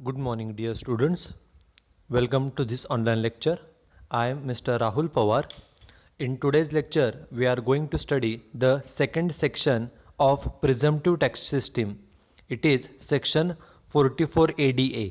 Good morning, dear students. Welcome to this online lecture. I am Mr. Rahul Pawar. In today's lecture, we are going to study the second section of presumptive tax system. It is section 44 ADA.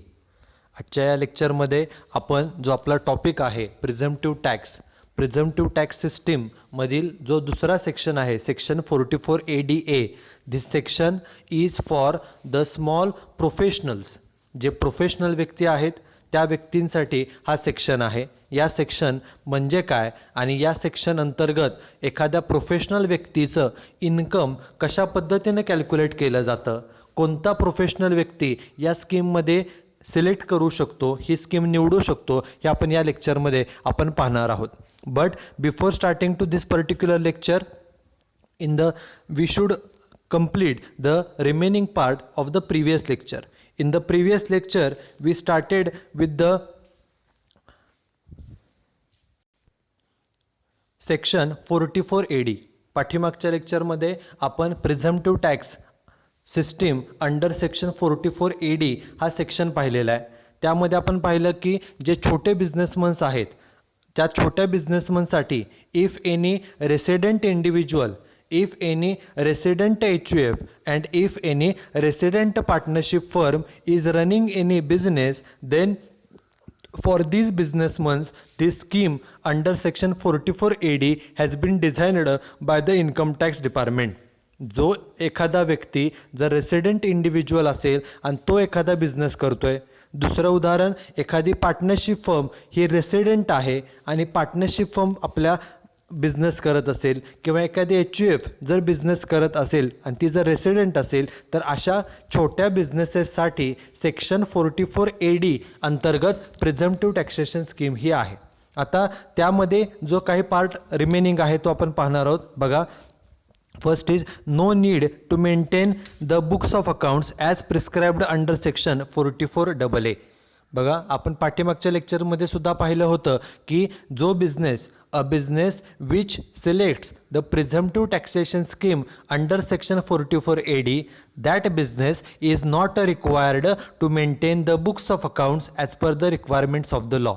आजच्या या लेक्चरमध्ये आपण जो आपला topic आहे presumptive tax system मधील जो दुसरा सेक्शन आहे section 44 ADA. This section is for the small professionals. जे प्रोफेशनल व्यक्ती आहेत त्या व्यक्तींसाठी हा सेक्शन आहे. या सेक्शन म्हणजे काय आणि या सेक्शन अंतर्गत एखाद्या प्रोफेशनल व्यक्तीचं इन्कम कशा पद्धतीने कॅल्क्युलेट केलं जातं, कोणता प्रोफेशनल व्यक्ती या स्कीममध्ये सिलेक्ट करू शकतो, ही स्कीम निवडू शकतो, हे आपण या लेक्चरमध्ये आपण पाहणार आहोत. But before starting to this particular lecture we should complete the remaining part of the previous lecture. In the previous lecture we started with the section 44 AD. पाठीमागच्या लेक्चरमध्ये आपण presumptive tax system under section 44 AD हा section पाहिलेला आहे. त्यामध्ये आपण पाहिलं की जे छोटे बिझनेसमन्स आहेत त्या छोट्या बिझनेसमनसाठी if any resident individual, if any resident HUF and if any resident partnership firm is running any business, then for these businessmen this scheme under section 44 AD has been designed by the income tax department. जो एखादा व्यक्ती जर resident individual असेल आणि तो एखादा business करतोय, दुसरं उदाहरण एखादी पार्टनरशिप फर्म ही रेसिडेंट आहे आणि पार्टनरशिप फर्म आपल्या बिझनेस करत असेल किंवा एखादी HUF जर बिझनेस करत असेल आणि ती जर रेसिडेंट असेल तर अशा छोट्या बिझनेसेससाठी सेक्शन 44 AD अंतर्गत प्रिझम्प्टिव्ह टॅक्सेशन स्कीम ही आहे. आता त्यामध्ये जो काही पार्ट रिमेनिंग आहे तो आपण पाहणार आहोत. बघा, first is no need to maintain the books of accounts as prescribed under section 44 AA. बघा, आपण पाठीमागच्या लेक्चरमध्ये सुद्धा पाहिलं होतं की जो business a business which selects the presumptive taxation scheme under section 44 AD, that business is not required to maintain the books of accounts as per the requirements of the law.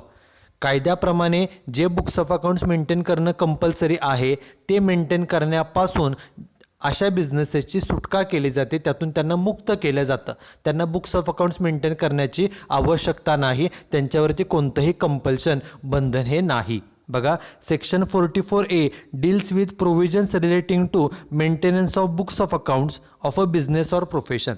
कायद्याप्रमाणे जे बुक्स ऑफ अकाउंट्स मेंटेन करणं compulsory आहे ते maintain करण्यापासून अशा बिझनेसेसची सुटका केली जाते, त्यातून त्यांना मुक्त केलं जातं. त्यांना बुक्स ऑफ अकाउंट्स मेंटेन करण्याची आवश्यकता नाही, त्यांच्यावरती कोणतंही कंपल्शन बंधन हे नाही. बघा, section 44A deals with provisions relating to maintenance of books of accounts of a business or profession.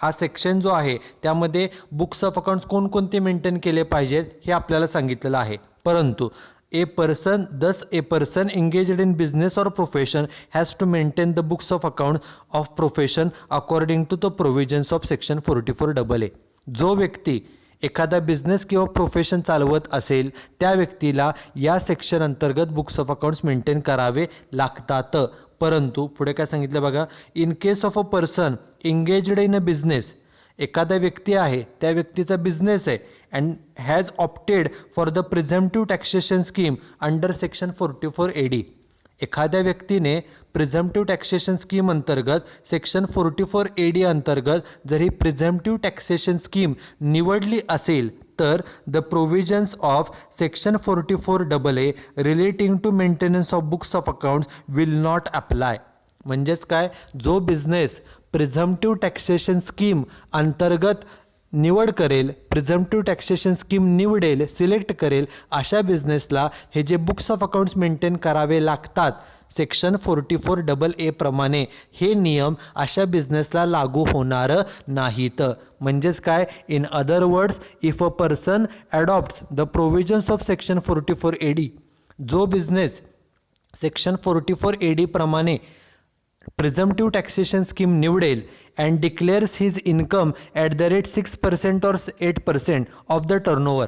हा सेक्शन जो आहे त्यामध्ये बुक्स ऑफ अकाउंट्स कोणकोणते मेंटेन केले पाहिजेत हे आपल्याला सांगितलेलं आहे. परंतु a person engaged in business or profession has to maintain the books of account of profession according to the provisions of section 44 AA. जो व्यक्ती एखादा बिझनेस किंवा प्रोफेशन चालवत असेल त्या व्यक्तीला या सेक्शन अंतर्गत बुक्स ऑफ अकाउंट्स मेंटेन करावे लागतात. परंतु पुढे काय सांगितलं बघा, in case of a person engaged in a business, एखादा व्यक्ती आहे त्या व्यक्तीचा बिझनेस आहे and has opted for the presumptive taxation scheme under section 44 AD. एखाद्या व्यक्तीने प्रिझम्प्टिव्ह टॅक्सेशन स्कीम अंतर्गत सेक्शन 44 AD अंतर्गत जर ही प्रिझम्प्टिव्ह टॅक्सेशन स्कीम निवडली असेल तर the provisions of section 44 AA relating to maintenance of books of accounts will not apply. म्हणजेच काय, जो बिझनेस प्रिझम्प्टिव्ह टॅक्सेशन स्कीम अंतर्गत निवड करेल, प्रिझम्प्टिव्ह टॅक्सेशन स्कीम निवडेल, सिलेक्ट करेल, अशा बिझनेसला हे जे बुक्स ऑफ अकाउंट्स मेंटेन करावे लागतात सेक्शन 44 AA प्रमाणे हे नियम अशा बिझनेसला लागू होणार नाहीत. म्हणजेच काय, in other words, if a person adopts the provisions of section 44 AD, जो बिझनेस सेक्शन 44 AD प्रमाणे प्रिझम्प्टिव्ह टॅक्सेशन स्कीम निवडेल and declares his income at the rate 6% or 8% of the turnover.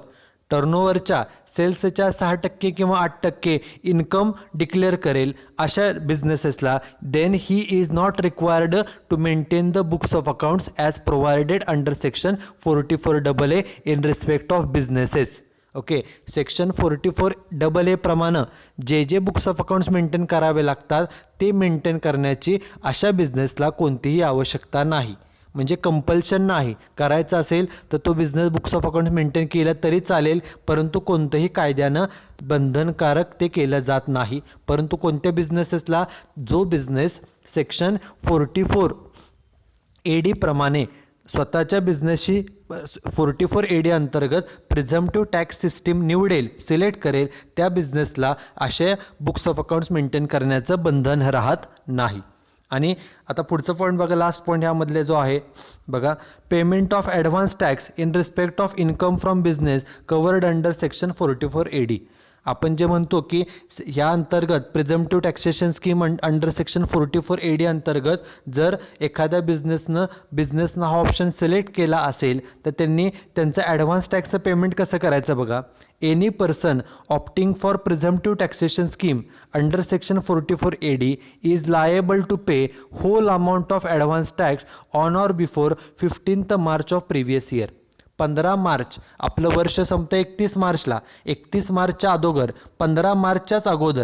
टर्नओव्हरच्या सेल्सच्या 6% किंवा 8% इन्कम डिक्लेअर करेल अशा बिझनेसेसला then he is not required to maintain the books of accounts as provided under section 44 AA in respect of businesses. Okay, section 44 AA प्रमाणे जे जे books of accounts maintain करावे लागतात ते मेंटेन करण्याची अशा बिझनेसला कोणतीही आवश्यकता नाही. म्हणजे कंपल्शन नाही, करायचं असेल तर तो business books of accounts maintain केला तरी चालेल, परंतु कोणतंही कायद्यानं बंधनकारक ते केलं जात नाही. परंतु कोणत्या बिझनेसेसला, जो बिझनेस सेक्शन 44AD प्रमाणे स्वतःच्या बिझनेसशी 44AD अंतर्गत प्रिझम्प्टिव्ह टॅक्स सिस्टीम निवडेल, सिलेक्ट करेल, त्या बिझनेसला असे बुक्स ऑफ अकाउंट्स मेंटेन करण्याचं बंधन राहत नाही. आणि आता पुढचं पॉईंट बघा, लास्ट पॉईंट ह्यामधले जो आहे बघा, payment of advance tax in respect of income from business covered under section 44AD. आपण जे म्हणतो की ह्या अंतर्गत presumptive taxation scheme under section 44AD अंतर्गत जर एखाद्या बिझनेसनं हा ऑप्शन सिलेक्ट केला असेल तर त्यांनी त्यांचं ॲडव्हान्स टॅक्सचं पेमेंट कसं करायचं बघा. Any person opting for presumptive taxation scheme under section 44AD is liable to pay whole amount of advance tax on or before 15 March of previous year. 15 March आपलं वर्ष संपतं 31 मार्चला, 31 मार्चच्या अगोदर, 15 मार्चच्याच अगोदर,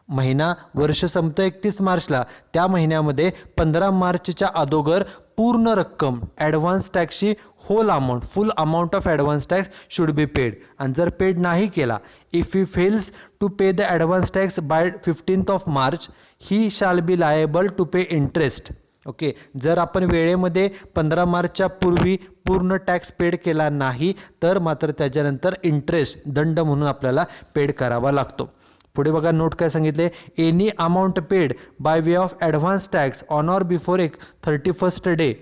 महिना वर्ष संपतं 31 मार्चला, त्या महिन्यामध्ये 15 मार्चच्या अगोदर पूर्ण रक्कम ॲडव्हान्स टॅक्सची whole amount, full amount of advance tax should be paid. आणि जर पेड नाही केला, if he fails to pay the advance tax by 15 March he shall be liable to pay interest. Okay, जर आपण वेळेमध्ये 15 मार्चच्या पूर्वी पूर्ण टॅक्स पेड केला नाही तर मात्र त्याच्यानंतर इंटरेस्ट, दंड म्हणून आपल्याला पेड करावा लागतो. पुढे बघा नोट काय सांगितले, any amount paid by way of advance tax on or before 31st day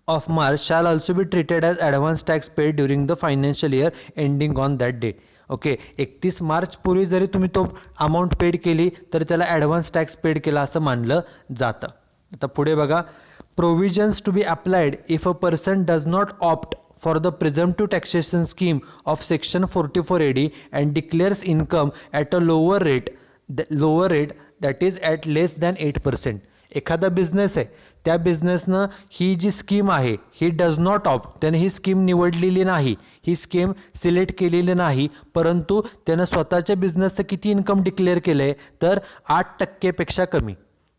of March shall also be treated as advance tax paid during the financial year ending on that day. Okay, 31 March पूर्वी जरी तुम्ही तो amount paid केली तर त्याला advance tax paid केला असं मानलं जातं. आता पुढे बघा, provisions to be applied if a person does not opt for the presumptive taxation scheme of section 44AD and declares income at a lower rate that is at less than 8%. एखादा business आहे, त्या बिझनेसनं ही जी scheme आहे he does not opt, त्याने ही scheme निवडलेली नाही, ही scheme select केलेली नाही, परंतु त्यानं स्वतःच्या बिझनेसचं किती इन्कम डिक्लेअर केलं आहे तर 8%पेक्षा कमी.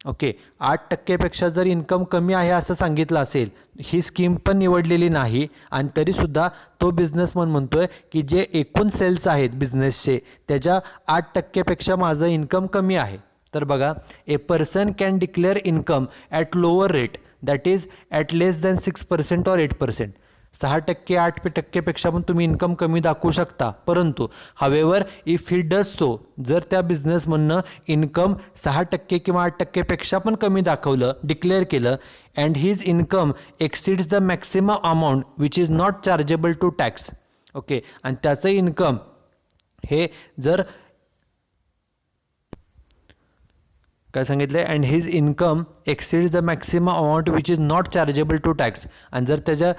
ओके, 8%पेक्षा जर इन्कम कमी आहे असं सांगितलं असेल, ही स्कीम पण निवडलेली नाही आणि तरीसुद्धा तो बिझनेसमन म्हणतोय की जे एकूण सेल्स आहेत बिझनेसचे त्याच्या 8%पेक्षा माझं इन्कम कमी आहे, तर बघा, a person can declare income at lower rate that is at less than 6% or 8%. 6%, 8%पेक्षा पण तुम्ही इन्कम कमी दाखवू शकता, परंतु however if he does so, जर त्या बिझनेसमधनं इन्कम 6% किंवा 8%पेक्षा पण कमी दाखवलं, डिक्लेअर केलं, and his income exceeds the maximum amount which is not chargeable to tax. Okay, आणि त्याचं इन्कम हे जर काय सांगितलं, and his income exceeds the maximum amount which is not chargeable to tax, आणि जर त्याच्या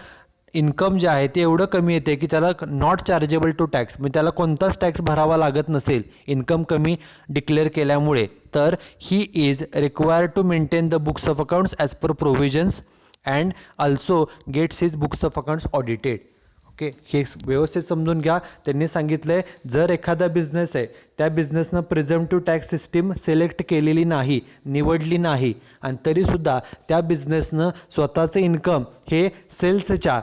इन्कम जे आहे ते एवढं कमी येते की त्याला नॉट चार्जेबल टू टॅक्स, म्हणजे त्याला कोणताच टॅक्स भरावा लागत नसेल इन्कम कमी डिक्लेअर केल्यामुळे, तर he is required to maintain the books of accounts as per provisions and also gets his books of accounts audited. Okay, हे व्यवस्थित समजून घ्या. त्यांनी सांगितलं आहे जर एखादा बिझनेस आहे त्या बिझनेसनं प्रिझम्प्टिव्ह टॅक्स सिस्टीम सिलेक्ट केलेली नाही, निवडली नाही, आणि तरीसुद्धा त्या बिझनेसनं स्वतःचं इन्कम हे सेल्सच्या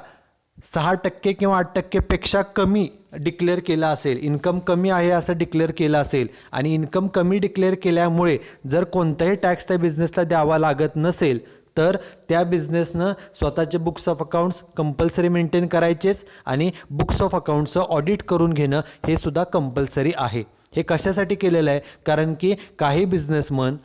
6% किंवा 8%पेक्षा कमी डिक्लेअर केला असेल, इन्कम कमी आहे असं डिक्लेअर केलं असेल, आणि इन्कम कमी डिक्लेअर केल्यामुळे जर कोणताही टॅक्स त्या बिझनेसला द्यावा लागत नसेल तर त्या बिझनेसनं स्वतःचे books of accounts compulsory maintain करायचेच, आणि बुक्स ऑफ अकाउंट्सचं ऑडिट करून घेणं हे सुद्धा कंपल्सरी आहे. हे कशासाठी केलेलं आहे, कारण की काही बिझनेसमन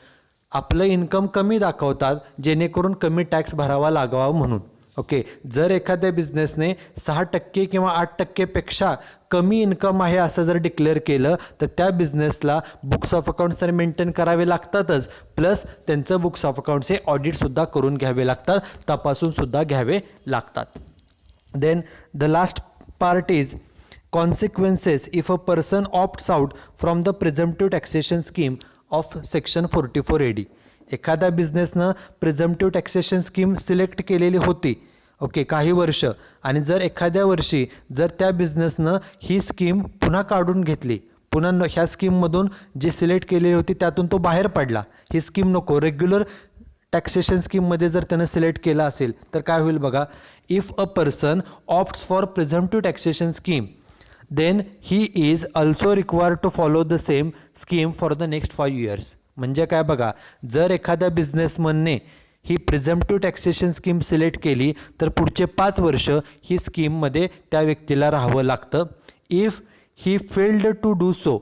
आपलं इन्कम कमी दाखवतात जेणेकरून कमी टॅक्स भरावा लागावा म्हणून. ओके, जर एखाद्या बिझनेसने 6% किंवा 8%पेक्षा कमी इन्कम आहे असं जर डिक्लेअर केलं तर त्या बिझनेसला बुक्स ऑफ अकाउंट्स तर मेंटेन करावे लागतातच, प्लस त्यांचं बुक्स ऑफ अकाउंट्स हे ऑडिटसुद्धा करून घ्यावे लागतात, तपासूनसुद्धा घ्यावे लागतात. Then the last part is consequences if a person opts out from the presumptive taxation scheme of section 44AD. एखाद्या बिझनेसनं प्रिझम्प्टिव्ह टॅक्सेशन स्कीम सिलेक्ट केलेली होती, ओके, काही वर्ष, आणि जर एखाद्या वर्षी जर त्या बिझनेसनं ही स्कीम पुन्हा काढून घेतली, पुन्हा ह्या स्कीममधून जी सिलेक्ट केलेली होती त्यातून तो बाहेर पडला, ही स्कीम नको, रेग्युलर टॅक्सेशन स्कीममध्ये जर त्यानं सिलेक्ट केलं असेल तर काय होईल बघा, if a person opts for presumptive taxation scheme then he is also required to follow the same scheme for the next 5 years. म्हणजे काय बघा, जर एखाद्या बिझनेसमनने ही प्रिझम्प्टिव्ह टॅक्सेशन स्कीम सिलेक्ट केली तर पुढचे 5 वर्ष ही स्कीममध्ये त्या व्यक्तीला राहावं लागतं. If he failed to do so,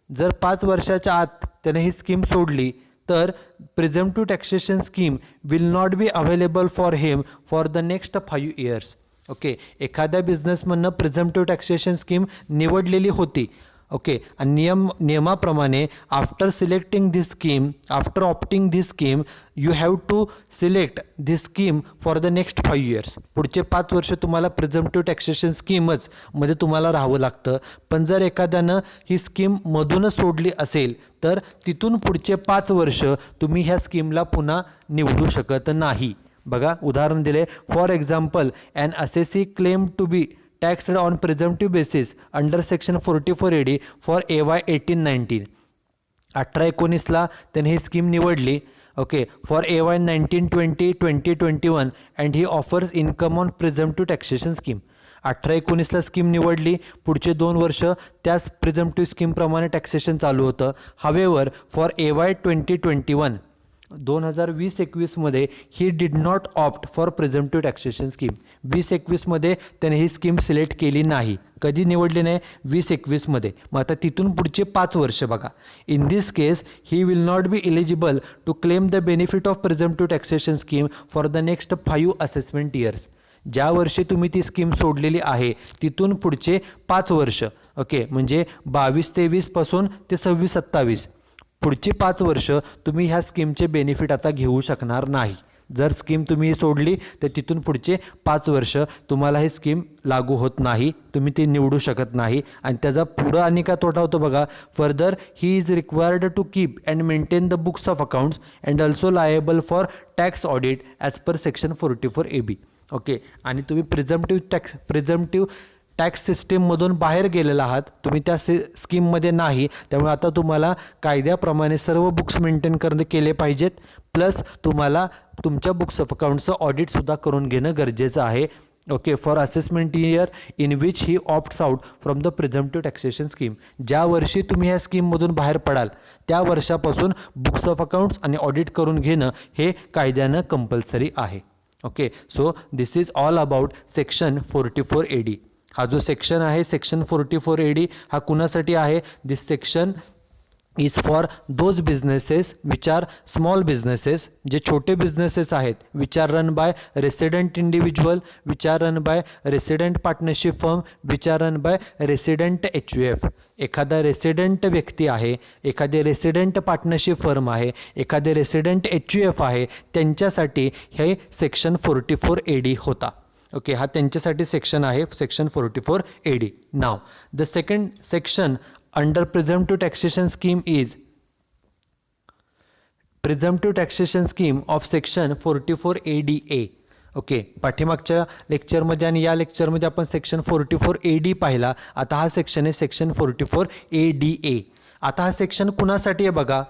जर 5 वर्षाच्या आत त्याने ही स्कीम सोडली तर presumptive taxation scheme will not be available for him for the next 5 years. Okay, एखाद्या बिझनेसमननं प्रिझम्प्टिव्ह टॅक्सेशन स्कीम निवडलेली होती. ओके, आणि नियमाप्रमाणे after selecting this scheme, after opting this scheme, you have to select this scheme for the next 5 years. पुढचे 5 वर्ष तुम्हाला प्रिझम्प्टिव्ह taxation स्कीमच मध्ये तुम्हाला राहावं लागतं. पण जर एखाद्यानं ही स्कीम मधूनच सोडली असेल तर तिथून पुढचे 5 वर्ष तुम्ही ह्या स्कीमला पुन्हा निवडू शकत नाही. बघा उदाहरण दिले, for example an assessee claim to be taxed on presumptive basis under section 44AD for AY 18-19. 18-19ला त्याने ही स्कीम निवडली. Okay, for AY 19-20, 20-21 and he offers income on presumptive taxation scheme. 18-19ला स्कीम निवडली, पुढचे 2 वर्ष त्याच प्रिझम्प्टिव्ह स्कीमप्रमाणे टॅक्सेशन चालू होतं. हावेवर फॉर AY 20-21 2020-21मध्ये he did not opt for presumptive taxation scheme. 20-21मध्ये त्याने ही स्कीम सिलेक्ट केली नाही. कधी निवडली नाही? 20-21मध्ये. मग आता तिथून पुढचे 5 वर्ष बघा. In this case he will not be eligible to claim the benefit of presumptive taxation scheme for the next 5 assessment years. ज्या वर्षी तुम्ही ती स्कीम सोडलेली आहे तिथून पुढचे 5 वर्ष. ओके, म्हणजे 22-23 पासून ते 26-27 पुढची 5 वर्ष तुम्ही ह्या स्कीमचे बेनिफिट आता घेऊ शकणार नाही. जर स्कीम तुम्ही सोडली तर तिथून पुढचे 5 वर्ष तुम्हाला ही स्कीम लागू होत नाही, तुम्ही ती निवडू शकत नाही. आणि त्याचा पुढं आणि काय तोटा होतो बघा, further he is required to keep and maintain the books of accounts and also liable for tax audit as per section 44AB. Okay, आणि तुम्ही प्रिझम्प्टिव्ह टॅक्स सिस्टीममधून बाहेर गेलेला आहात, तुम्ही त्या स्कीममध्ये नाही, त्यामुळे आता तुम्हाला कायद्याप्रमाणे सर्व बुक्स मेंटेन केले पाहिजेत. प्लस तुम्हाला तुमच्या बुक्स ऑफ अकाउंटचं ऑडिटसुद्धा करून घेणं गरजेचं आहे. Okay, for assessment year in which he opts out from the presumptive taxation scheme. ज्या वर्षी तुम्ही ह्या स्कीममधून बाहेर पडाल त्या वर्षापासून बुक्स ऑफ अकाउंट्स आणि ऑडिट करून घेणं हे कायद्यानं कंपल्सरी आहे. Okay, so this is all about section 44AD. हा जो सेक्शन आहे सेक्शन 44AD हा कुणासाठी आहे? This section is for those businesses which are small businesses, जे छोटे बिझनेसेस आहेत, which are run by resident individual, which are run by resident partnership firm, which are run by resident HUF. एखादा resident व्यक्ती आहे, एखादे resident partnership firm आहे, एखादे resident HUF आहे, त्यांच्यासाठी हे सेक्शन 44AD होता. ओके, हा त्यांच्यासाठी सेक्शन आहे section 44AD. Now the second section under presumptive taxation scheme is presumptive taxation scheme of section 44ADA. Okay, पाठीमागच्या लेक्चरमध्ये आणि या लेक्चरमध्ये आपण सेक्शन 44AD पाहिला. आता हा सेक्शन आहे सेक्शन 44ADA. आता हा सेक्शन कुणासाठी आहे बघा,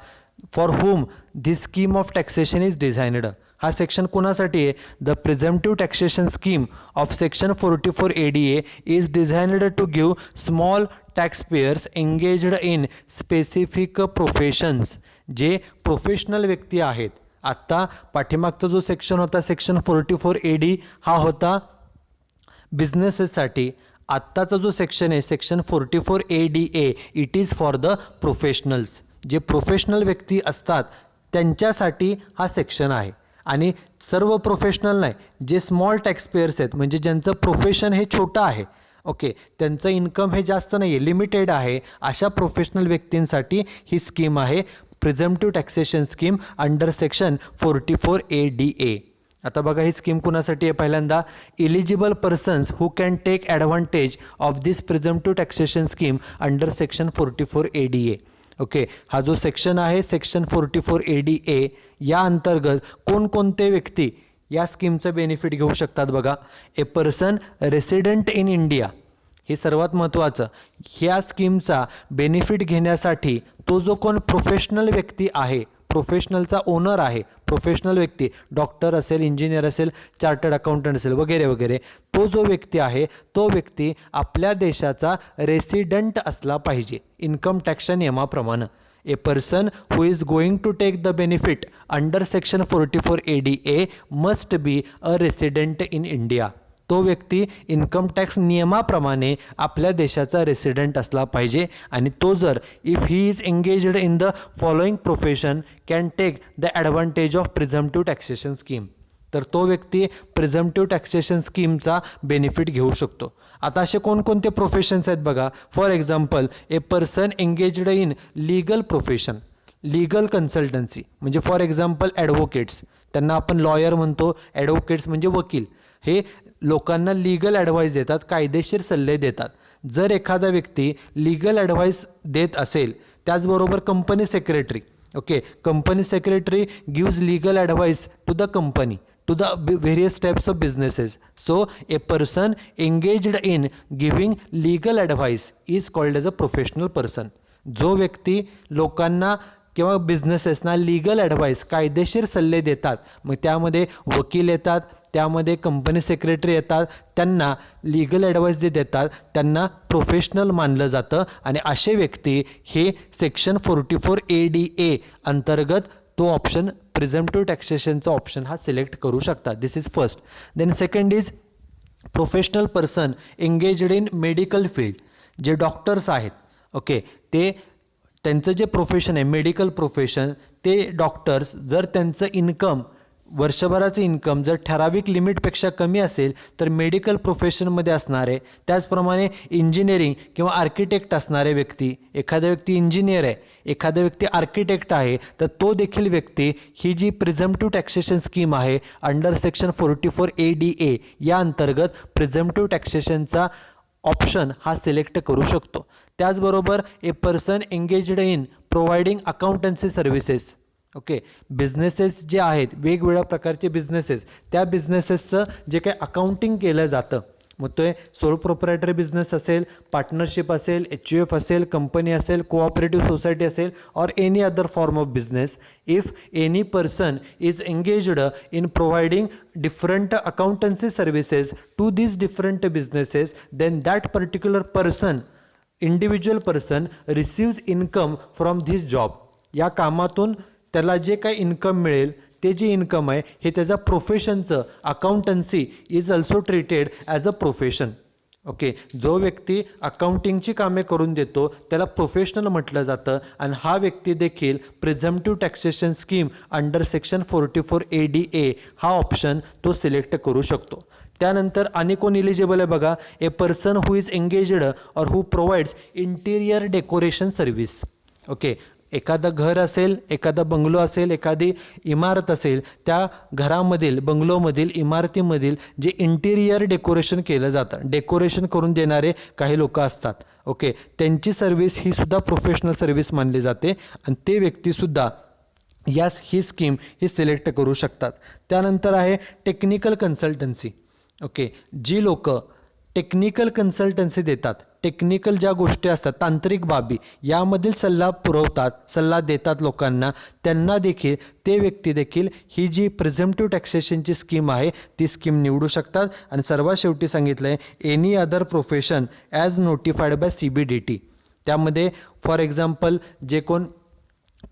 for whom this scheme of taxation is designed. हा सेक्शन कुणासाठी आहे? The presumptive taxation scheme of section 44ADA is designed to give small taxpayers engaged in specific professions. जे प्रोफेशनल व्यक्ती आहेत. आत्ता पाठीमागचा जो सेक्शन होता सेक्शन 44AD हा होता बिझनेसेससाठी. आत्ताचा जो सेक्शन आहे section 44ADA it is for the professionals. जे प्रोफेशनल व्यक्ती असतात त्यांच्यासाठी हा सेक्शन आहे. आणि सर्व प्रोफेशनल नाही, जे स्मॉल टॅक्सपेयर्स आहेत म्हणजे ज्यांचं प्रोफेशन हे छोटं आहे, ओके, त्यांचं इन्कम हे जास्त नाही आहे, लिमिटेड आहे, अशा प्रोफेशनल व्यक्तींसाठी ही स्कीम आहे presumptive taxation scheme under section 44ADA. आता बघा ही स्कीम कुणासाठी आहे? पहिल्यांदा eligible persons who can take advantage of this presumptive taxation scheme under section 44ADA. Okay, हा जो सेक्शन आहे सेक्शन 44ADA या अंतर्गत कोणकोणते व्यक्ती या स्कीमचं बेनिफिट घेऊ शकतात बघा. A person resident in India, हे सर्वात महत्त्वाचं. ह्या स्कीमचा बेनिफिट घेण्यासाठी तो जो कोण प्रोफेशनल व्यक्ती आहे, प्रोफेशनलचा ओनर आहे, प्रोफेशनल व्यक्ती डॉक्टर असेल, इंजिनियर असेल, चार्टर्ड अकाउंटंट असेल वगैरे वगैरे, तो जो व्यक्ती आहे तो व्यक्ती आपल्या देशाचा रेसिडेंट असला पाहिजे इन्कम टॅक्सच्या नियमाप्रमाणे. A person who is going to take the benefit under section 44ADA must be a resident in India. तो व्यक्ती इन्कम टॅक्स नियमाप्रमाणे आपल्या देशाचा रेसिडेंट असला पाहिजे आणि तो जर if he is engaged in the following profession can take the advantage of presumptive taxation scheme, तर तो व्यक्ती प्रिझम्प्टिव्ह टॅक्सेशन स्कीमचा बेनिफिट घेऊ शकतो. आता असे कोणकोणते प्रोफेशन्स आहेत बघा. For example, A person engaged in legal profession, legal consultancy म्हणजे फॉर एक्झाम्पल ॲडव्होकेट्स, त्यांना आपण लॉयर म्हणतो, ॲडव्होकेट्स म्हणजे वकील. हे लोकांना लीगल ॲडवाईस देतात, कायदेशीर सल्ले देतात. जर एखादा व्यक्ती लीगल ॲडवाईस देत असेल, त्याचबरोबर company secretary, okay, company secretary gives legal advice to the company, to the various types of businesses. So a person engaged in giving legal advice is called as a professional person. जो व्यक्ती लोकांना किंवा बिझनेसेसना legal advice, कायदेशीर सल्ले देतात, मग त्यामध्ये वकील येतात, त्यामध्ये कंपनी सेक्रेटरी येतात, त्यांना लीगल ॲडवाईस जे देतात त्यांना प्रोफेशनल मानलं जातं आणि असे व्यक्ती हे सेक्शन 44ADA अंतर्गत तो ऑप्शन प्रिझम्प्टिव्ह टॅक्सेशनचा ऑप्शन हा सिलेक्ट करू शकता. This is first. Then second is professional person engaged in medical field. जे डॉक्टर्स आहेत, ओके, ते त्यांचं जे प्रोफेशन आहे मेडिकल प्रोफेशन, ते डॉक्टर्स जर त्यांचं इन्कम वर्षभराचं इन्कम जर ठराविक लिमिटपेक्षा कमी असेल तर मेडिकल प्रोफेशनमध्ये असणारे, त्याचप्रमाणे इंजिनिअरिंग किंवा आर्किटेक्ट असणारे व्यक्ती, एखादा व्यक्ती इंजिनियर आहे, एखादा व्यक्ती आर्किटेक्ट आहे, तर तो देखील व्यक्ती ही जी प्रिझम्प्टिव्ह टॅक्सेशन स्कीम आहे अंडर सेक्शन 44ADA या अंतर्गत प्रिझम्प्टिव्ह टॅक्सेशनचा ऑप्शन हा सिलेक्ट करू शकतो. त्याचबरोबर ए person engaged in providing accountancy services, okay, businesses जे आहेत वेगवेगळ्या प्रकारचे बिझनेसेस, त्या बिझनेसेसचं जे काही अकाउंटिंग केलं जातं, मग तो सोल प्रोप्रायटरी बिझनेस असेल, पार्टनरशिप असेल, HUF असेल, कंपनी असेल, कोऑपरेटिव्ह सोसायटी असेल, और any other form of business, if any person is engaged in providing different accountancy services to these different businesses, then that particular person, individual person receives income from this job. या कामातून त्याला जे काही income मिळेल ते जे income आहे हे त्याच्या प्रोफेशनचं, accountancy is also treated as a profession. Okay, जो व्यक्ती अकाउंटिंगची कामे करून देतो त्याला प्रोफेशनल म्हटलं जातं आणि हा व्यक्ती देखील presumptive taxation scheme under section 44ADA हा ऑप्शन तो सिलेक्ट करू शकतो. त्यानंतर आणि कोण इलिजिबल आहे बघा. A person who is engaged or who provides interior decoration service. Okay, एखादं घर असेल, एखादा बंगलो असेल, एखादी इमारत असेल, त्या घरामधील, बंगलोमधील, इमारतीमधील जे इंटिरियर डेकोरेशन केलं जातं, डेकोरेशन करून देणारे काही लोक असतात, ओके, त्यांची सर्व्हिस ही सुद्धा प्रोफेशनल सर्व्हिस मानली जाते आणि ते व्यक्तीसुद्धा ही स्कीम ही सिलेक्ट करू शकतात. त्यानंतर आहे टेक्निकल कन्सल्टन्सी. ओके, जी लोक टेक्निकल कन्सल्टन्सी देतात, टेक्निकल ज्या गोष्टी असतात, तांत्रिक बाबी यामधील सल्ला पुरवतात, सल्ला देतात लोकांना, त्यांना देखील ते व्यक्ती देखील ही जी प्रिझम्प्टिव्ह टॅक्सेशनची स्कीम आहे ती स्कीम निवडू शकतात. आणि सर्वात शेवटी सांगितलं आहे any other profession as notified by CBDT. त्यामध्ये फॉर एक्झाम्पल जे कोण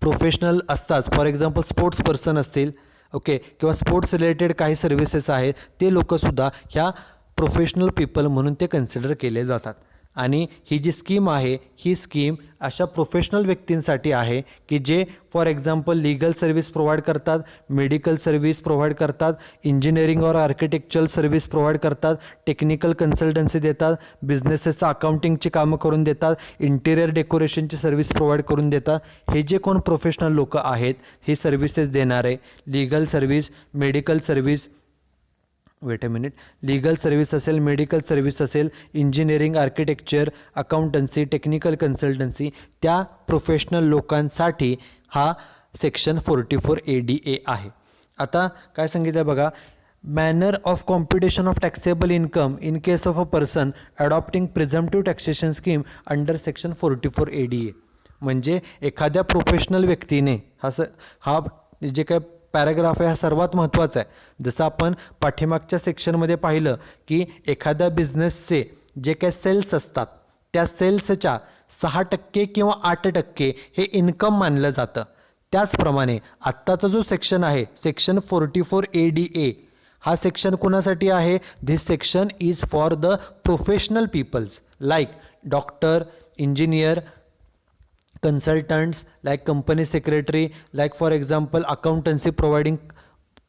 प्रोफेशनल असतात, फॉर एक्झाम्पल स्पोर्ट्स पर्सन असतील, ओके, किंवा स्पोर्ट्स रिलेटेड काही सर्व्हिसेस आहेत, ते लोकंसुद्धा ह्या प्रोफेशनल पीपल म्हणून ते कन्सिडर केले जातात. आणि ही जी स्कीम आहे ही स्कीम अशा प्रोफेशनल व्यक्तींसाठी आहे की J for example legal service provide करतात, मेडिकल सर्व्हिस प्रोव्हाइड करतात, इंजिनिअरिंग और आर्किटेक्चरल सर्व्हिस प्रोव्हाइड करतात, टेक्निकल कन्सल्टन्सी देतात, बिझनेसेसचं अकाउंटिंगची कामं करून देतात, इंटिरियर डेकोरेशनची सर्व्हिस प्रोव्हाइड करून देतात. हे जे कोण प्रोफेशनल लोक आहेत हे सर्व्हिसेस देणारे, legal service, medical service, wait a minute, legal service असेल, मेडिकल सर्व्हिस असेल, engineering, architecture, accountancy, technical consultancy, त्या प्रोफेशनल लोकांसाठी हा सेक्शन 44ADA आहे. आता काय सांगितलं बघा. Manner of computation of taxable income in case of a person adopting presumptive taxation scheme under section 44ADA. म्हणजे एखाद्या प्रोफेशनल व्यक्तीने हा जे काय पॅराग्राफ आहे हा सर्वात महत्त्वाचा आहे. जसं आपण पाठीमागच्या सेक्शनमध्ये पाहिलं की एखाद्या बिझनेसचे जे काही सेल्स असतात त्या सेल्सच्या 6% किंवा 8% हे इन्कम मानलं जातं. त्याचप्रमाणे आत्ताचा जो सेक्शन आहे सेक्शन 44ADA हा सेक्शन कोणासाठी आहे? This section is for the professional peoples like doctor, engineer, consultants, like company secretary, like for example accountancy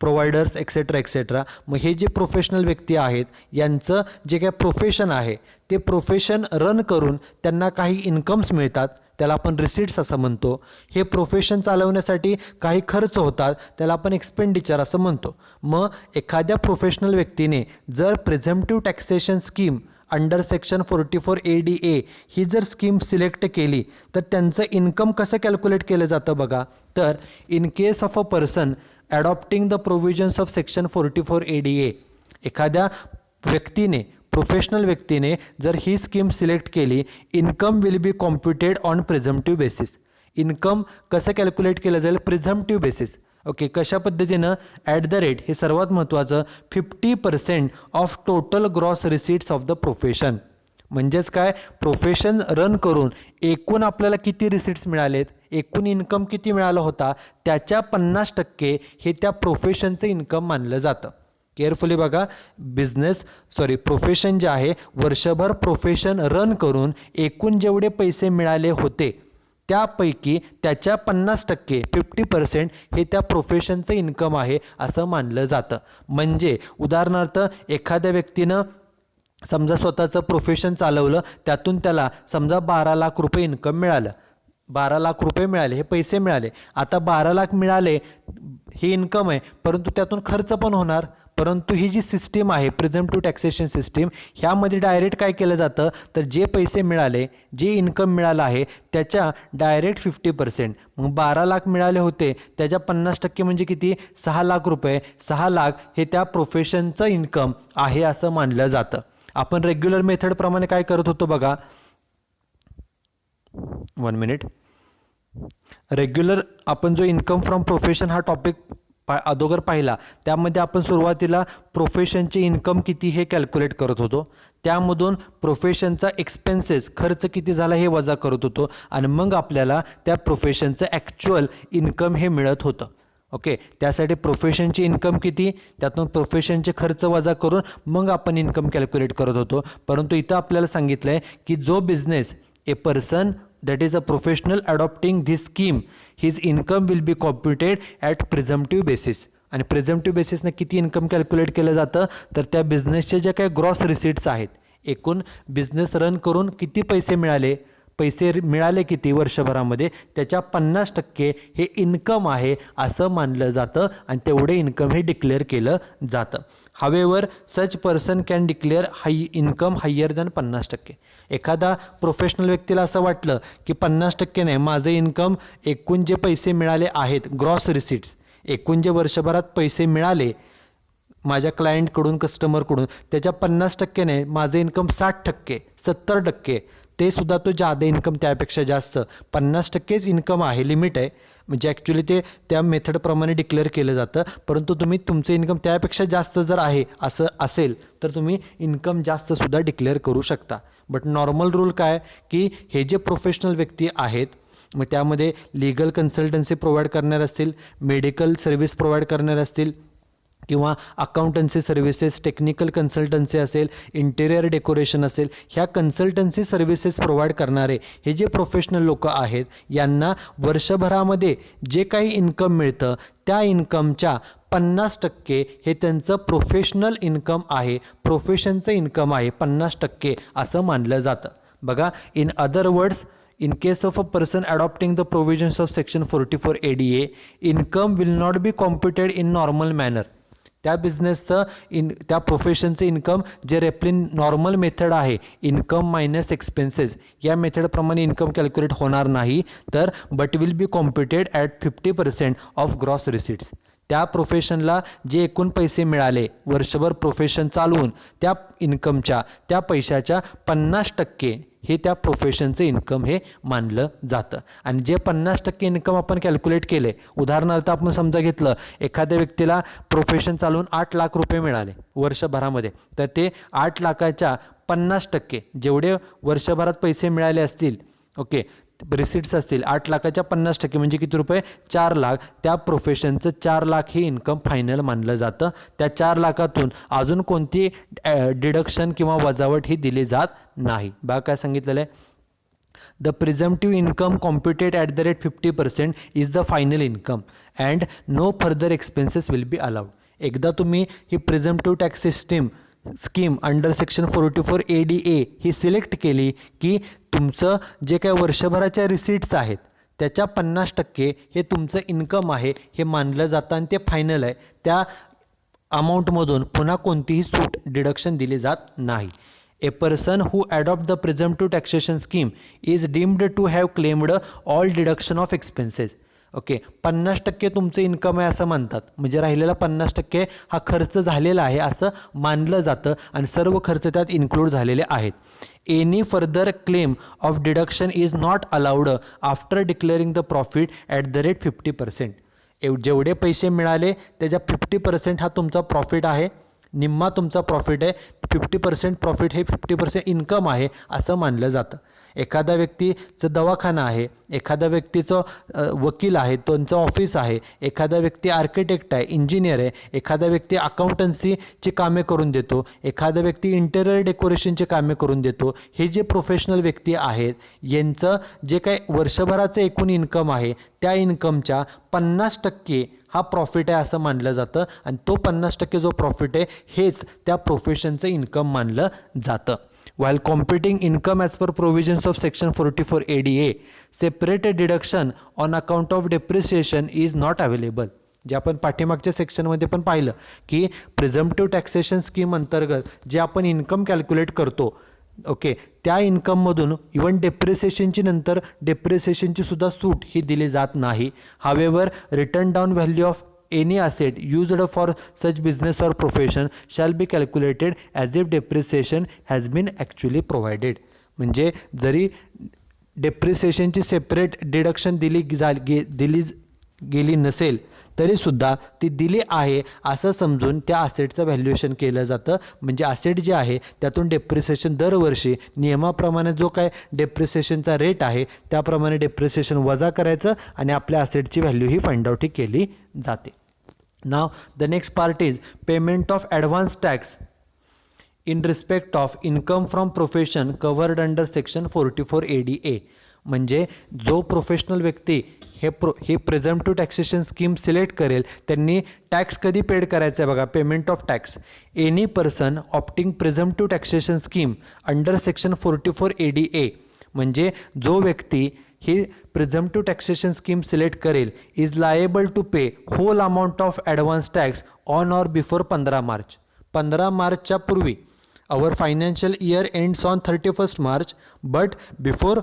providers etcetera etcetera. मग हे जे प्रोफेशनल व्यक्ती आहेत यांचं जे काय प्रोफेशन आहे ते प्रोफेशन रन करून त्यांना काही इन्कम्स मिळतात, त्याला आपण रिसीट्स असं म्हणतो. हे प्रोफेशन चालवण्यासाठी काही खर्च होतात, त्याला आपण एक्सपेंडिचर असं म्हणतो. मग एखाद्या प्रोफेशनल व्यक्तीने जर presumptive taxation scheme under section 44ADA ही जर स्कीम सिलेक्ट केली तर त्यांचं इन्कम कसं कॅल्क्युलेट केलं जातं बघा. तर in case of a person adopting the provisions of section 44ADA एखाद्या व्यक्तीने प्रोफेशनल व्यक्तीने जर ही स्कीम सिलेक्ट केली, income will be computed on presumptive basis. Income कसं कॅल्क्युलेट केलं जाईल? प्रिझम्प्टिव्ह बेसिस. ओके, कशा पद्धतीनं? ॲट द रेट, हे सर्वात महत्त्वाचं, 50% of total gross receipts of the profession. म्हणजेच काय? प्रोफेशन रन करून एकूण आपल्याला किती रिसीट्स मिळालेत, एकूण इन्कम किती मिळालं होता त्याच्या 50% हे त्या प्रोफेशनचं इन्कम मानलं जातं. केअरफुली बघा, प्रोफेशन जे आहे वर्षभर प्रोफेशन रन करून एकूण जेवढे पैसे मिळाले होते त्यापैकी त्याच्या 50% 50% हे त्या प्रोफेशनचं इन्कम आहे असं मानलं जातं. म्हणजे उदाहरणार्थ एखाद्या व्यक्तीनं समजा स्वतःचं प्रोफेशन चालवलं, त्यातून त्याला समजा 12 लाख रुपये इन्कम मिळालं, 12 लाख रुपये मिळाले, हे पैसे मिळाले. आता 12 लाख मिळाले हे इन्कम आहे, परंतु त्यातून खर्च पण होणार. परंतु ही जी सिस्टीम आहे प्रिझम्प्टिव्ह टॅक्सेशन सिस्टीम, ह्यामध्ये डायरेक्ट काय केलं जातं तर जे पैसे मिळाले, जे इन्कम मिळालं आहे त्याच्या डायरेक्ट 50%. मग 12 लाख मिळाले होते त्याच्या 50% म्हणजे किती? 6 लाख रुपये. 6 लाख हे त्या प्रोफेशनचं इन्कम आहे असं मानलं जातं. आपण रेग्युलर मेथडप्रमाणे काय करत होतो बघा, 1 मिनिट. रेग्युलर आपण जो इन्कम फ्रॉम प्रोफेशन हा टॉपिक अगोदर पाहिला, त्यामध्ये आपण सुरुवातीला प्रोफेशनचे इन्कम किती हे कॅल्क्युलेट करत होतो, त्यामधून प्रोफेशनचा एक्सपेन्सेस खर्च किती झाला हे वजा करत होतो आणि मग आपल्याला त्या प्रोफेशनचं ॲक्च्युअल इन्कम हे मिळत होतं. ओके, त्यासाठी प्रोफेशनची इन्कम किती, त्यातून प्रोफेशनचे खर्च वजा करून मग आपण इन्कम कॅल्क्युलेट करत होतो. परंतु इथं आपल्याला सांगितलं आहे की जो business a person that is a professional adopting this scheme, his income will be computed at presumptive basis. आणि प्रिझम्प्टिव्ह बेसिसने किती इन्कम कॅल्क्युलेट केलं जातं तर त्या बिझनेसचे जे काही ग्रॉस रिसीट्स आहेत, एकूण बिझनेस रन करून किती पैसे मिळाले किती वर्षभरामध्ये, त्याच्या 50% हे इन्कम आहे असं मानलं जातं आणि तेवढे इन्कम हे डिक्लेअर केलं जातं. However such person can declare income higher than 50%. एखादा प्रोफेशनल व्यक्तीला असं वाटलं की 50% नाही, माझं इन्कम एकूण जे पैसे मिळाले आहेत ग्रॉस रिसीट्स, एकूण जे वर्षभरात पैसे मिळाले माझ्या क्लायंटकडून, कस्टमरकडून, त्याच्या 50% नाही, माझं इन्कम 60%, 70%, ते सुद्धा तो जादा इन्कम त्यापेक्षा जास्त 50%च इन्कम आहे, लिमिट आहे. म्हणजे ॲक्च्युली ते त्या मेथडप्रमाणे डिक्लेअर केलं जातं. परंतु तुम्ही तुमचं इन्कम त्यापेक्षा जास्त जर आहे असं असेल तर तुम्ही इन्कम जास्तसुद्धा डिक्लेअर करू शकता. बट नॉर्मल रूल काय की हे जे प्रोफेशनल व्यक्ती आहेत मग त्यामध्ये लीगल कन्सल्टन्सी प्रोव्हाइड करणारे असतील, मेडिकल सर्व्हिस प्रोव्हाइड करणारे असतील किंवा अकाउंटन्सी सर्व्हिसेस, टेक्निकल कन्सल्टन्सी असेल, इंटेरियर डेकोरेशन असेल, ह्या कन्सल्टन्सी सर्व्हिसेस प्रोव्हाइड करणारे हे जे प्रोफेशनल लोक आहेत यांना वर्षभरामध्ये जे काही इन्कम मिळतं त्या इन्कमच्या 50% हे त्यांचं प्रोफेशनल इन्कम आहे, प्रोफेशनचं इन्कम आहे 50% असं मानलं जातं. बघा, in other words, in case of a person adopting the provisions of section 44ADA, income will not be computed in normal manner. त्या बिझनेसचं त्या प्रोफेशनचं इन्कम जे रेपली नॉर्मल मेथड आहे, इन्कम मायनस एक्सपेन्सेस, या मेथडप्रमाणे इन्कम कॅल्क्युलेट होणार नाही, तर but will be computed at 50% of gross receipts. त्या प्रोफेशनला जे एकूण पैसे मिळाले वर्षभर प्रोफेशन चालवून त्या इन्कमच्या, त्या पैशाच्या 50% हे त्या प्रोफेशनचं इन्कम हे मानलं जातं. आणि जे 50% इन्कम आपण कॅल्क्युलेट केले, उदाहरणार्थ आपण समजा घेतलं एखाद्या व्यक्तीला प्रोफेशन चालवून 8 लाख रुपये मिळाले वर्षभरामध्ये, तर ते 8 लाखाच्या 50% जेवढे वर्षभरात पैसे मिळाले असतील, ओके, रिसिट्स असतील 8 लाखाच्या 50% म्हणजे किती रुपये? 4 लाख. त्या प्रोफेशनचं 4 लाख हे इन्कम फायनल मानलं जातं. त्या 4 लाखातून अजून कोणती डिडक्शन किंवा वजावट ही दिली जात नाही. बघा काय सांगितलेलं आहे, the presumptive income computed at the rate 50% is the final income and no further expenses will be allowed. एकदा तुम्ही ही presumptive tax scheme under section 44ADA ही सिलेक्ट केली की तुमचं जे काही वर्षभराच्या रिसीट्स आहेत त्याच्या 50% हे तुमचं इन्कम आहे हे मानलं जातं आणि ते फायनल आहे. त्या अमाऊंटमधून पुन्हा कोणतीही सूट डिडक्शन दिली जात नाही. A person who adopt the presumptive taxation scheme is deemed to have claimed all deduction of expenses. Okay, 50% तुमचं इन्कम आहे असं म्हणतात, म्हणजे राहिलेला 50% हा खर्च झालेला आहे असं मानलं जातं आणि सर्व खर्च त्यात इन्क्लूड झालेले आहेत. Any further claim of deduction is not allowed after declaring the profit at the rate 50%. जेवढे पैसे मिळाले त्याच्या 50% हा तुमचा प्रॉफिट आहे, निम्मा तुमचा प्रॉफिट आहे. 50% प्रॉफिट हे 50% इन्कम आहे असं मानलं जातं. एखाद्या व्यक्तीचं दवाखाना आहे, एखाद्या व्यक्तीचं वकील आहे, त्यांचं ऑफिस आहे, एखादा व्यक्ती आर्किटेक्ट आहे, इंजिनियर आहे, एखादा व्यक्ती अकाउंटन्सीची कामे करून देतो, एखादा व्यक्ती इंटेरियर डेकोरेशनची कामे करून देतो. हे जे प्रोफेशनल व्यक्ती आहेत यांचं जे काही वर्षभराचं एकूण इन्कम आहे त्या इन्कमच्या 50% हा प्रॉफिट आहे असं मानलं जातं आणि तो 50% जो प्रॉफिट आहे हेच त्या प्रोफेशनचं इन्कम मानलं जातं. While computing income as per provisions of section 44ADA, separate deduction on account of depreciation is not available. जे आपण पाठीमागच्या सेक्शनमध्ये पण पाहिलं की प्रिझम्प्टिव्ह टॅक्सेशन स्कीम अंतर्गत जे आपण इन्कम कॅल्क्युलेट करतो, ओके, त्या इन्कममधून इवन डेप्रिसिएशनची नंतर डेप्रिसिएशनची सुद्धा सूट ही दिली जात नाही. However return down value of any asset used for such business or profession shall be calculated as if depreciation has been actually provided. म्हणजे जरी डेप्रिसिएशनची सेपरेट डिडक्शन दिली गेली नसेल तरीसुद्धा ती दिली आहे असं समजून त्या असेटचं व्हॅल्युएशन केलं जातं. म्हणजे असेट जे आहे त्यातून डेप्रिसिएशन दरवर्षी नियमाप्रमाणे जो काय डेप्रिसिएशनचा रेट आहे त्याप्रमाणे डेप्रिसिएशन वजा करायचं आणि आपल्या असेटची व्हॅल्यू ही फाइंड आउट ही केली जाते. Now the next part is payment of advance tax in respect of income from profession covered under section 44ADA. म्हणजे जो प्रोफेशनल व्यक्ती हे प्रिझम्प्टिव्ह टॅक्सेशन स्कीम सिलेक्ट करेल त्यांनी टॅक्स कधी पेड करायचं आहे बघा, payment of tax. Any person opting presumptive taxation scheme under section 44ADA म्हणजे जो व्यक्ती ही प्रिझम्प्टिव्ह टॅक्सेशन स्कीम सिलेक्ट करेल is liable to pay whole amount of advance tax on or before 15 March. 15 मार्चच्या पूर्वी our financial year ends on 31st March but before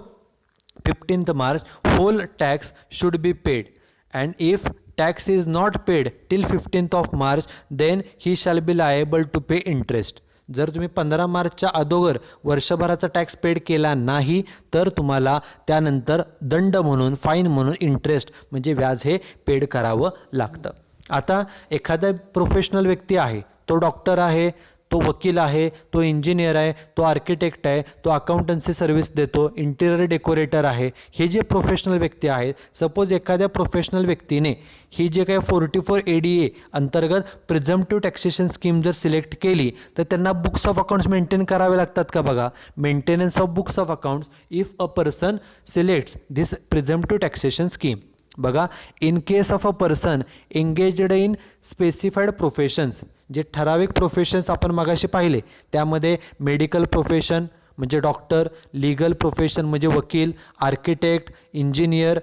15th March whole tax should be paid, and if tax is not paid till 15th of March then he shall be liable to pay interest. जर तुम्ही 15 मार्चच्या अगोदर वर्षभराचा tax paid केला नाही तर तुम्हाला त्यानंतर दंड म्हणून, फाईन म्हणून इंटरेस्ट म्हणजे व्याज हे पेड करावं लागतं. आता एखादा प्रोफेशनल व्यक्ती आहे, तो डॉक्टर आहे, तो वकील आहे, तो इंजिनियर आहे, तो आर्किटेक्ट आहे, तो अकाउंटन्सी सर्व्हिस देतो, इंटिरियर डेकोरेटर आहे. हे जे प्रोफेशनल व्यक्ती आहेत, सपोज एखाद्या प्रोफेशनल व्यक्तीने ही जे काही 44ADA अंतर्गत प्रिझम्प्टिव्ह टॅक्सेशन स्कीम जर सिलेक्ट केली तर त्यांना बुक्स ऑफ अकाउंट्स मेंटेन करावे लागतात का बघा. Maintenance of books of accounts if a person selects this presumptive taxation scheme. बघा, in case of a person engaged in specified professions, जे ठराविक प्रोफेशन्स आपण मगाशी पाहिले त्यामध्ये मेडिकल प्रोफेशन म्हणजे डॉक्टर, लीगल प्रोफेशन म्हणजे वकील, आर्किटेक्ट, इंजिनियर,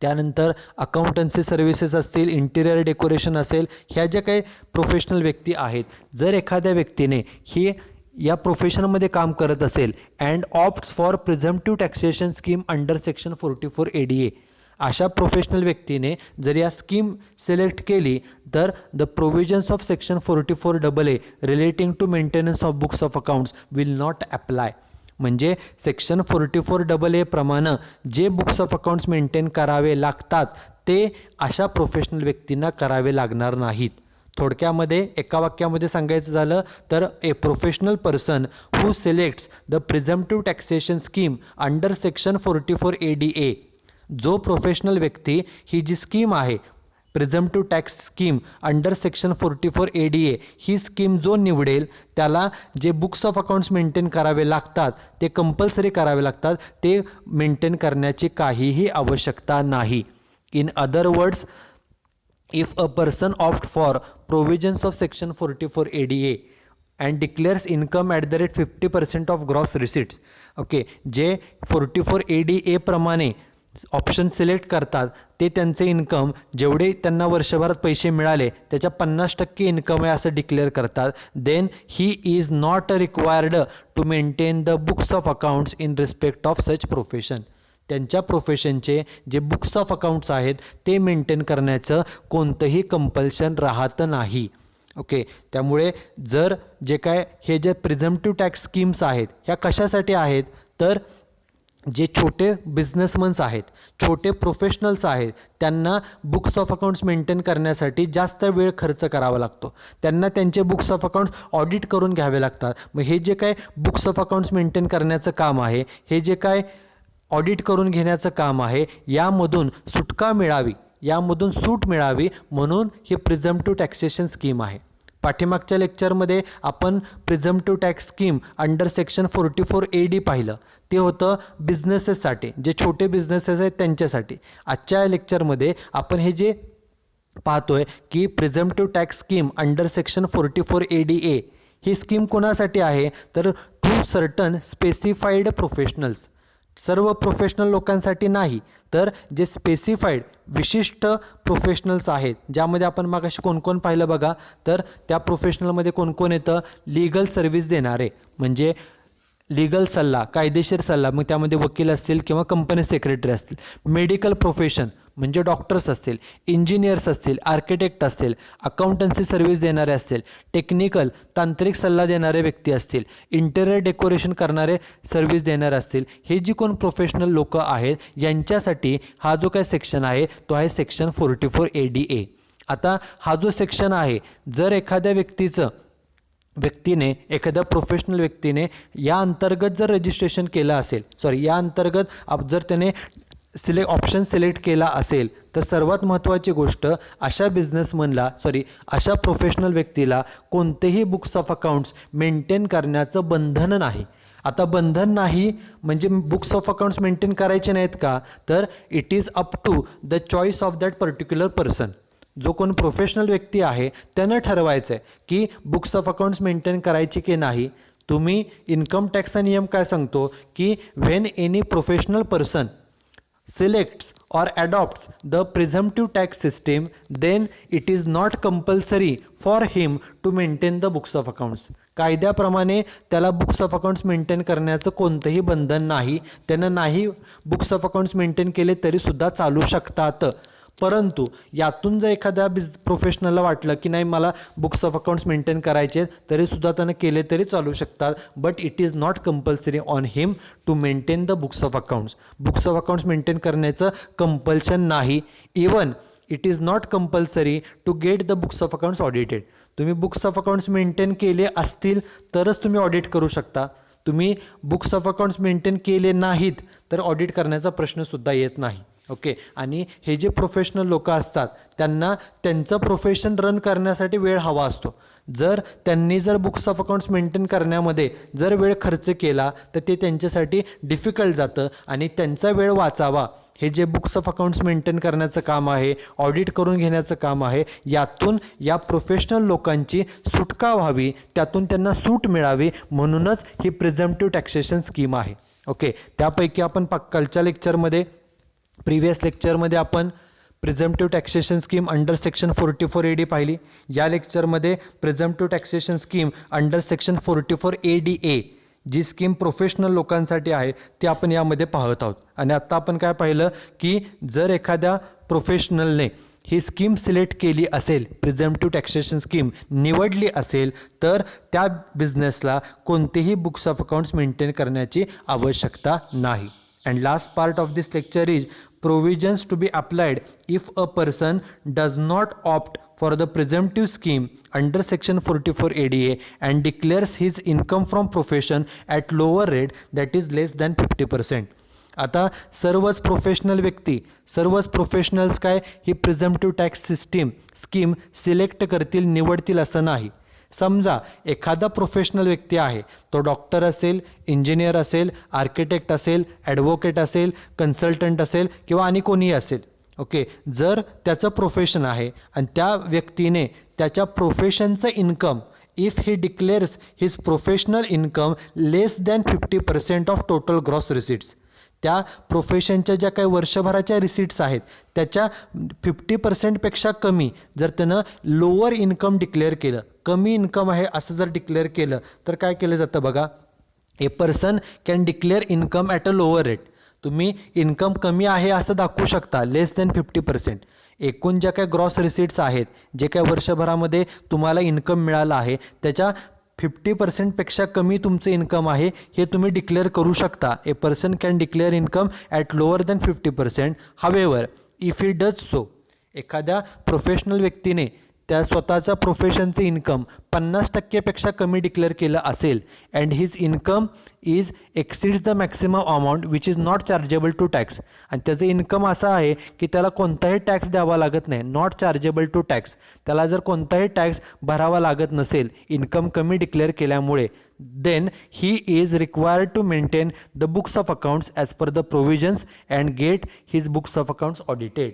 त्यानंतर अकाउंटन्सी सर्व्हिसेस असतील, इंटिरियर डेकोरेशन असेल, ह्या ज्या काही प्रोफेशनल व्यक्ती आहेत, जर एखाद्या व्यक्तीने ही या प्रोफेशनमध्ये काम करत असेल and opts for presumptive taxation scheme under section 44ADA, अशा प्रोफेशनल व्यक्तीने जर या स्कीम सिलेक्ट केली तर the provisions of section 44AA relating to maintenance of books of accounts will not apply. म्हणजे सेक्शन 44AA प्रमाणे जे बुक्स ऑफ अकाउंट्स मेंटेन करावे लागतात ते अशा प्रोफेशनल व्यक्तींना करावे लागणार नाहीत. थोडक्यामध्ये एका वाक्यामध्ये सांगायचं झालं तर a professional person who selects the presumptive taxation scheme under section 44ADA, जो प्रोफेशनल व्यक्ती ही जी स्कीम आहे presumptive tax scheme under section 44ADA ही स्कीम जो निवडेल त्याला जे बुक्स ऑफ अकाउंट्स मेंटेन करावे लागतात ते कंपल्सरी करावे लागतात, ते मेंटेन करण्याची काहीही आवश्यकता नाही. In other words, if a person opt for provisions of section 44ADA and declares income at the rate 50% of gross receipts, okay, जे 44ADA प्रमाणे ऑप्शन सिलेक्ट करतात ते त्यांचे इन्कम जेवढे त्यांना वर्षभरात पैसे मिळाले त्याच्या 50% इन्कम आहे असं डिक्लेअर करतात, then he is not required to maintain the books of accounts in respect of such profession. त्यांच्या प्रोफेशनचे जे बुक्स ऑफ अकाउंट्स आहेत ते मेंटेन करण्याचं कोणतंही कंपल्शन राहत नाही. ओके, त्यामुळे जर जे काय हे जे प्रिझम्प्टिव्ह टॅक्स स्कीम्स आहेत ह्या कशासाठी आहेत तर जे छोटे बिझनेसमन्स आहेत, छोटे प्रोफेशनल्स आहेत, त्यांना बुक्स ऑफ अकाउंट्स मेंटेन करण्यासाठी जास्त वेळ खर्च करावा लागतो. त्यांना त्यांचे बुक्स ऑफ अकाउंट्स ऑडिट करून घ्यावे लागतात. मग हे जे काय बुक्स ऑफ अकाउंट्स मेंटेन करण्याचं काम आहे, हे जे काय ऑडिट करून घेण्याचं काम आहे, यामधून सुटका मिळावी, यामधून सूट मिळावी म्हणून ही प्रिझम्प्टिव्ह टॅक्सेशन स्कीम आहे. पाठीमागच्या लेक्चरमध्ये आपण presumptive tax scheme under section 44AD पाहिलं, ते होतं बिझनेसेससाठी, जे छोटे बिझनेसेस आहेत त्यांच्यासाठी. आजच्या लेक्चरमध्ये आपण हे जे पाहतोय की presumptive tax scheme under section 44ADA ही स्कीम कोणासाठी आहे तर टू सर्टन स्पेसिफाईड प्रोफेशनल्स, सर्व प्रोफेशनल लोकांसाठी नाही, तर जे स्पेसिफाईड विशिष्ट प्रोफेशनल्स आहेत, ज्यामध्ये आपण मागाशी कोण कोण पाहिलं बघा, तर त्या प्रोफेशनलमध्ये कोण कोण येतं, लीगल सर्व्हिस देणारे म्हणजे लीगल सल्ला, कायदेशीर सल्ला, मग त्यामध्ये वकील असतील किंवा कंपनी सेक्रेटरी असतील, मेडिकल प्रोफेशन म्हणजे डॉक्टर्स असतील, इंजिनियर्स असतील, आर्किटेक्ट असतील, अकाउंटन्सी सर्व्हिस देणारे असतील, टेक्निकल तांत्रिक सल्ला देणारे व्यक्ती असतील, इंटेरियर डेकोरेशन करणारे सर्व्हिस देणारे असतील, हे जी कोण प्रोफेशनल लोक आहेत यांच्यासाठी हा जो काय सेक्शन आहे तो आहे सेक्शन 44ADA. आता हा जो सेक्शन आहे, जर एखाद्या व्यक्तीने एखाद्या प्रोफेशनल व्यक्तीने या अंतर्गत जर रजिस्ट्रेशन केलं असेल, या अंतर्गत जर त्याने ऑप्शन सिलेक्ट केला असेल, तर सर्वात महत्त्वाची गोष्ट अशा बिझनेसमनला अशा प्रोफेशनल व्यक्तीला कोणतेही बुक्स ऑफ अकाउंट्स मेंटेन करण्याचं बंधन नाही. आता बंधन नाही म्हणजे बुक्स ऑफ अकाउंट्स मेंटेन करायचे नाहीत का, तर it is up to the choice of that particular person. जो कोण प्रोफेशनल व्यक्ती आहे त्यानं ठरवायचं आहे की बुक्स ऑफ अकाउंट्स मेंटेन करायची की नाही. तुम्ही इन्कम टॅक्सचा नियम काय सांगतो की when any professional person selects or adopts the presumptive tax system, then it is not compulsory for him to maintain the books of accounts. कायद्याप्रमाणे त्याला बुक्स ऑफ अकाउंट्स मेंटेन करण्याचं कोणतंही बंधन नाही. त्यानं नाही बुक्स ऑफ अकाउंट्स मेंटेन केले तरीसुद्धा चालू शकतात. परंतु यातून जर एखाद्या प्रोफेशनलला वाटलं की नाही मला बुक्स ऑफ अकाउंट्स मेंटेन करायचे तरीसुद्धा त्यानं केले तरी चालू शकतात. But it is not compulsory on him to maintain the books of accounts. Books of accounts maintain करण्याचं कंपल्शन नाही. Even it is not compulsory to get the books of accounts audited. तुम्ही बुक्स ऑफ अकाउंट्स मेंटेन केले असतील तरच तुम्ही audit करू शकता. तुम्ही बुक्स ऑफ अकाउंट्स मेंटेन केले नाहीत तर ऑडिट करण्याचा प्रश्नसुद्धा येत नाही. ओके, आणि हे जे प्रोफेशनल लोक असतात त्यांना त्यांचं प्रोफेशन रन करण्यासाठी वेळ हवा असतो. जर त्यांनी बुक्स ऑफ अकाउंट्स मेंटेन करण्यामध्ये जर वेळ खर्च केला तर ते त्यांच्यासाठी डिफिकल्ट जातं आणि त्यांचा वेळ वाचावा. हे जे बुक्स ऑफ अकाउंट्स मेंटेन करण्याचं काम आहे, ऑडिट करून घेण्याचं काम आहे, यातून या प्रोफेशनल लोकांची सुटका व्हावी, त्यातून त्यांना सूट मिळावी म्हणूनच ही प्रिझम्प्टिव्ह टॅक्सेशन स्कीम आहे. ओके, त्यापैकी आपण कालच्या लेक्चरमध्ये प्रिव्हियस लेक्चरमध्ये आपण presumptive taxation scheme under section 44AD पाहिली. या लेक्चरमध्ये presumptive taxation scheme under section 44ADA जी स्कीम प्रोफेशनल लोकांसाठी आहे ती आपण यामध्ये पाहत आहोत. आणि आत्ता आपण काय पाहिलं की जर एखाद्या प्रोफेशनलने ही स्कीम सिलेक्ट केली असेल, प्रिझम्प्टिव्ह टॅक्सेशन स्कीम निवडली असेल, तर त्या बिझनेसला कोणतेही बुक्स ऑफ अकाउंट्स मेंटेन करण्याची आवश्यकता नाही. And last part of this lecture is provisions to be applied if a person does not opt for the presumptive scheme under section 44 ADA and declares his income from profession at lower rate that is less than 50%. आता सर्वच professional व्यक्ती, सर्वच professionals काय ही presumptive tax scheme select करतील, निवडतील असं नाही. समजा एखादा प्रोफेशनल व्यक्ती आहे, तो डॉक्टर असेल, इंजिनियर असेल, आर्किटेक्ट असेल, ॲडव्होकेट असेल, कन्सल्टंट असेल किंवा आणि कोणीही असेल. ओके, जर त्याचं प्रोफेशन आहे आणि त्या व्यक्तीने त्याच्या प्रोफेशनचं income, if he declares his professional income less than 50% of total gross receipts, त्या प्रोफेशनच्या ज्या काही वर्षभराच्या रिसीट्स आहेत त्याच्या 50%पेक्षा कमी जर त्यानं लोअर इन्कम डिक्लेअर केलं, कमी इन्कम आहे असं जर डिक्लेअर केलं, तर काय केलं जातं बघा, a person can declare income at a lower rate. तुम्ही इन्कम कमी आहे असं दाखवू शकता, लेस दॅन 50%. एकूण ज्या काही ग्रॉस रिसीट्स आहेत, जे काही वर्षभरामध्ये तुम्हाला इन्कम मिळालं आहे त्याच्या 50%पेक्षा कमी तुमचं इन्कम आहे हे तुम्ही डिक्लेअर करू शकता. A person can declare income at lower than 50%. However if he does so, एखाद्या प्रोफेशनल व्यक्तीने त्या स्वतःच्या प्रोफेशनचे इन्कम 50%पेक्षा कमी डिक्लेअर केलं असेल and his income is exceeds the maximum amount which is not chargeable to tax, आणि त्याचं इन्कम असं आहे की त्याला कोणताही टॅक्स द्यावा लागत नाही, नॉट चार्जेबल टू टॅक्स, त्याला जर कोणताही टॅक्स भरावा लागत नसेल इन्कम कमी डिक्लेअर केल्यामुळे, then he is required to maintain the books of accounts as per the provisions and get his books of accounts audited.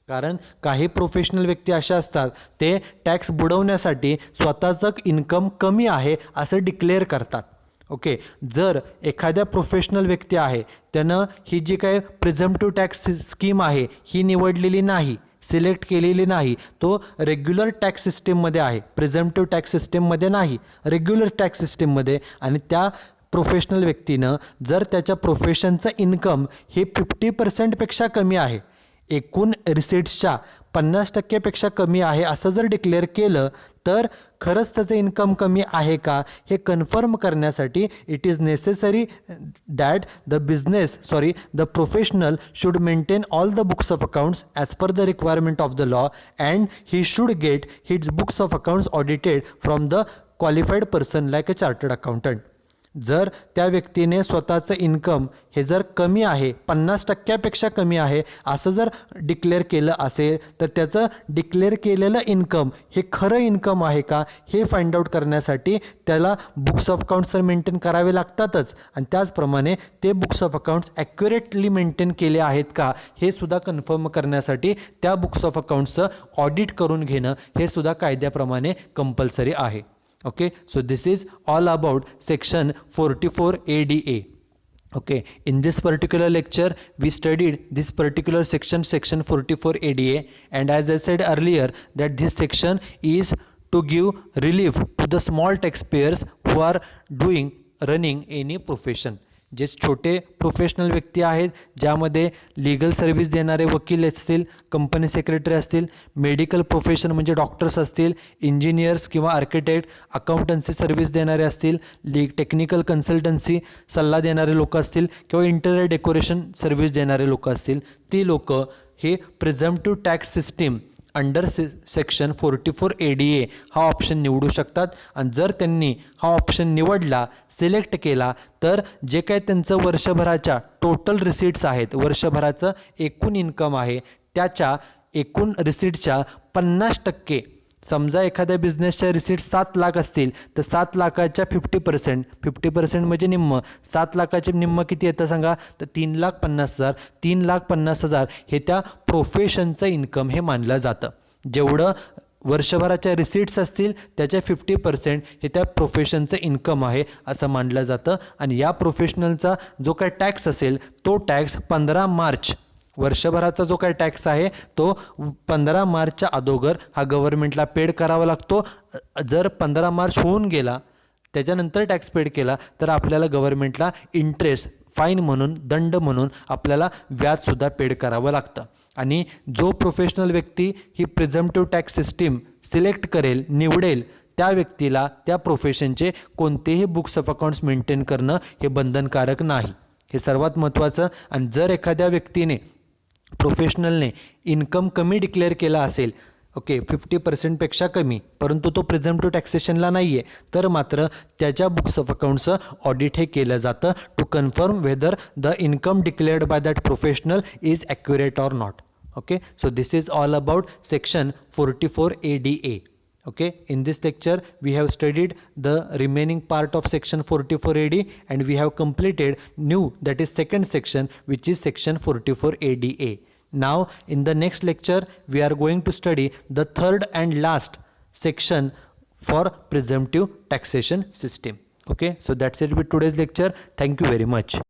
कारण काही प्रोफेशनल व्यक्ती अशा असतात, ते टॅक्स बुडवण्यासाठी स्वतःचं इन्कम कमी आहे असं डिक्लेअर करतात. ओके, जर एखाद्या प्रोफेशनल व्यक्ती आहे त्यानं ही जी काही प्रिझम्प्टिव्ह टॅक्स स्कीम आहे ही निवडलेली नाही, सिलेक्ट केलेली नाही, तो रेग्युलर टॅक्स सिस्टीममध्ये आहे, प्रिझम्प्टिव्ह टॅक्स सिस्टीममध्ये नाही, रेग्युलर टॅक्स सिस्टीममध्ये, आणि त्या प्रोफेशनल व्यक्तीनं जर त्याच्या प्रोफेशनचं इन्कम हे 50%पेक्षा कमी आहे, एकूण रिसीट्सच्या 50%पेक्षा कमी आहे असं जर डिक्लेअर केलं, तर खरंच त्याचं इन्कम कमी आहे का हे कन्फर्म करण्यासाठी it is necessary that the professional should maintain all the books of accounts as per the requirement of the law and he should get his books of accounts audited from the qualified person like a chartered accountant. जर त्या व्यक्तीने स्वतःचं income हे जर कमी आहे, 50%पेक्षा कमी आहे असं जर डिक्लेअर केलं असेल, तर त्याचं डिक्लेअर केलेलं इन्कम हे खरं इन्कम आहे का हे फाइंड आउट करण्यासाठी त्याला बुक्स ऑफ अकाउंट्स तर मेंटेन करावे लागतातच, आणि त्याचप्रमाणे ते books of accounts accurately maintain केले आहेत का हे सुद्धा कन्फर्म करण्यासाठी त्या बुक्स ऑफ अकाउंट्सचं ऑडिट करून घेणं हे सुद्धा कायद्याप्रमाणे कंपल्सरी आहे. Okay, so this is all about section 44 ADA. Okay, in this particular lecture we studied this particular section 44 ADA, and as I said earlier that this section is to give relief to the small taxpayers who are running any profession. जे छोटे professional व्यक्ती आहेत, ज्यामध्ये legal service देणारे वकील असतील, company secretary असतील, medical profession म्हणजे डॉक्टर्स असतील, इंजिनियर्स किंवा आर्किटेक्ट, अकाउंटन्सी सर्व्हिस देणारे असतील, टेक्निकल कन्सल्टन्सी सल्ला देणारे लोक असतील किंवा इंटेरियर डेकोरेशन सर्व्हिस देणारे लोक असतील, ती लोक हे presumptive tax system under section 44 ADA हा ऑप्शन निवडू शकतात. आणि जर त्यांनी हा ऑप्शन निवडला, सिलेक्ट केला, तर जे काय त्यांचं वर्षभराच्या टोटल रिसीट्स आहेत, वर्षभराचं एकूण इन्कम आहे, त्याच्या एकूण रिसीटच्या 50%, समजा एखाद्या बिझनेसच्या रिसीट 7 लाख असतील, तर 7 लाखाच्या 50% म्हणजे निम्म, 7 लाखाचे निम्म किती येतं सांगा, तर 3,50,000. 3,50,000 हे त्या प्रोफेशनचं इन्कम हे मानलं जातं. जेवढं वर्षभराच्या रिसीट्स असतील त्याच्या 50% हे त्या प्रोफेशनचं इन्कम आहे असं मानलं जातं. आणि या प्रोफेशनलचा जो काय टॅक्स असेल तो टॅक्स 15 मार्च, वर्षभराचा जो काय टॅक्स आहे तो 15 मार्चच्या अगोदर हा गव्हर्नमेंटला पेड करावा लागतो. जर 15 मार्च होऊन गेला त्याच्यानंतर टॅक्स पेड केला तर आपल्याला गव्हर्नमेंटला इंटरेस्ट, फाईन म्हणून, दंड म्हणून आपल्याला व्याजसुद्धा पेड करावं लागतं. आणि जो प्रोफेशनल व्यक्ती ही प्रिझम्प्टिव्ह टॅक्स सिस्टीम सिलेक्ट करेल, निवडेल, त्या व्यक्तीला त्या प्रोफेशनचे कोणतेही बुक्स ऑफ अकाउंट्स मेंटेन करणं हे बंधनकारक नाही. हे सर्वात महत्त्वाचं. आणि जर एखाद्या व्यक्तीने प्रोफेशनलने इन्कम कमी डिक्लेअर केला असेल, ओके 50%पेक्षा कमी, परंतु तो प्रिझम्प्टिव्ह टॅक्सेशनला नाही आहे, तर मात्र त्याच्या बुक्स ऑफ अकाउंट्सचं ऑडिट हे केलं जातं to confirm whether the income declared by that professional is accurate or not. Okay, so this is all about section 44ADA. Okay, in this lecture we have studied the remaining part of section 44AD and we have completed new, that is second section, which is section 44ADA. Now in the next lecture we are going to study the third and last section for presumptive taxation system. Okay, so that's it with today's lecture. Thank you very much.